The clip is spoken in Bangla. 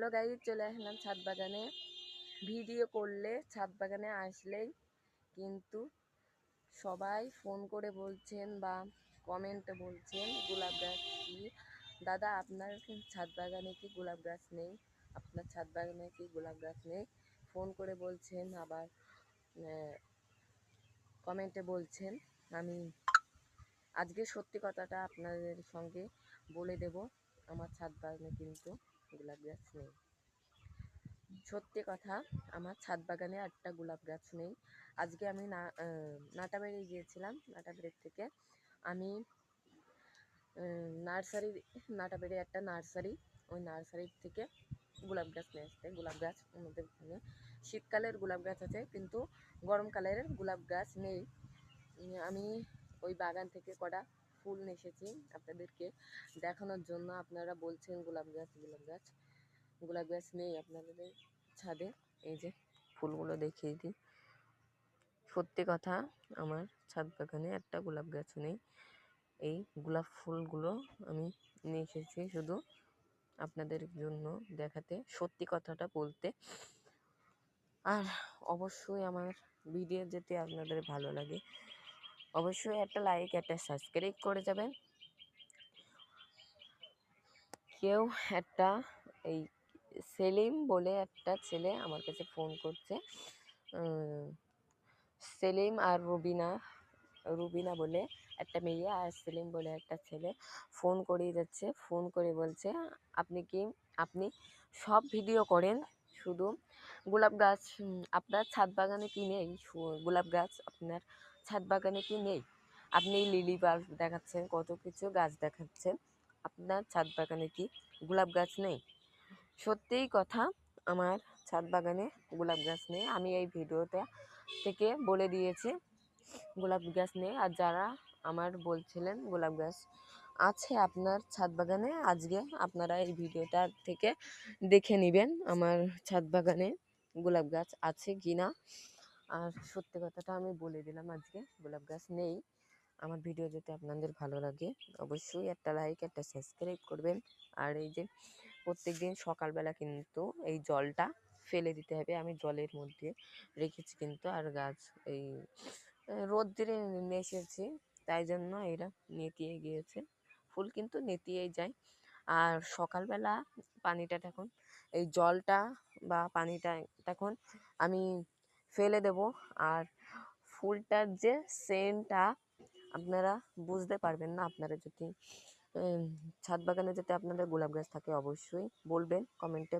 হ্যালো গাইস, চলে আসলাম ছাদ বাগানে। ভিডিও করলে ছাদ বাগানে আসলেই কিন্তু সবাই ফোন করে বলছেন বা কমেন্টে বলছেন গোলাপ গাছ কি দাদা, আপনার ছাদ বাগানে কি গোলাপ গাছ নেই? আপনার ছাদ বাগানে কি গোলাপ গাছ নেই? ফোন করে বলছেন, আবার কমেন্টে বলছেন। আমি আজকে সত্যি কথাটা আপনাদের সঙ্গে বলে দেব, আমার ছাদ বাগানে কিন্তু গোলাপ গাছ নেই। সত্যি কথা, আমার ছাদ বাগানে একটা গোলাপ গাছ নেই। আজকে আমি নাটাবেড়ি গিয়েছিলাম। নাটাবেড়ির থেকে আমি নাটাবেড়ি একটা নার্সারি, ওই নার্সারির থেকে গোলাপ গাছ নিয়ে আসতে। গোলাপ গাছ আমাদের এখানে শীতকালের গোলাপ গাছ আছে, কিন্তু গরমকালের গোলাপ গাছ নেই। আমি ওই বাগান থেকে কটা ফুল নিয়ে এসেছি আপনাদেরকে দেখানোর জন্য। আপনারা বলছেন গোলাপ গাছ গোলাপ গাছ নেই আপনাদের ছাদে। এই যে ফুলগুলো দেখিয়ে দিই। সত্যি কথা, আমার ছাদ বাগানে একটা গোলাপ গাছ নেই। এই গোলাপ ফুলগুলো আমি নিয়ে এসেছি শুধু আপনাদের জন্য দেখাতে, সত্যি কথাটা বলতে। আর অবশ্যই আমার ভিডিও যেতে আপনাদের ভালো লাগে, অবশ্যই একটা লাইক, একটা সাবস্ক্রাইব করে যাবেন। কেউ একটা এই সেলিম বলে একটা ছেলে আমার কাছে ফোন করছে। সেলিম আর রুবিনা বলে একটা মেয়ে, আর সেলিম বলে একটা ছেলে ফোন করেই যাচ্ছে। ফোন করে বলছে, আপনি সব ভিডিও করেন, শুধু গোলাপ গাছ আপনার ছাদ বাগানে কি নেই? গোলাপ গাছ আপনার ছাদ বাগানে কি নেই? আপনি লিলি বাল্ব দেখাচ্ছেন, কত কিছু গাছ দেখাচ্ছেন, আপনার ছাদ বাগানে কি গোলাপ গাছ নেই? সত্যিই কথা, আমার ছাদ বাগানে গোলাপ গাছ নেই। আমি এই ভিডিওটা থেকে বলে দিয়েছি গোলাপ গাছ নেই। আর যারা আমার বলছিলেন গোলাপ গাছ আছে আপনার ছাদ বাগানে, আজকে আপনারা এই ভিডিওটা থেকে দেখে নেবেন আমার ছাদ বাগানে গোলাপ গাছ আছে কি না। আর সত্যি কথাটা আমি বলে দিলাম, আজকে গোলাপ গাছ নেই। আমার ভিডিও যদি আপনাদের ভালো লাগে অবশ্যই একটা লাইক, একটা সাবস্ক্রাইব করবেন। আর এই যে প্রত্যেক দিন সকালবেলা কিন্তু এই জলটা ফেলে দিতে হবে, আমি জলের মধ্যে রেখেছি কিন্তু। আর গাছ এই রোদ্রে এসেছি, তাই জন্য এরা নেতিয়ে গিয়েছে, ফুল কিন্তু নেতিয়েই যায়। আর সকালবেলা পানিটা তখন এই জলটা বা পানিটা তখন আমি ফেলে দেব। আর ফুলটার যে সেন্টটা আপনারা বুঝতে পারবেন না। আপনারা যদি ছাদ বাগানে যদি আপনাদের গোলাপ গাছ থাকে অবশ্যই বলবেন কমেন্টে।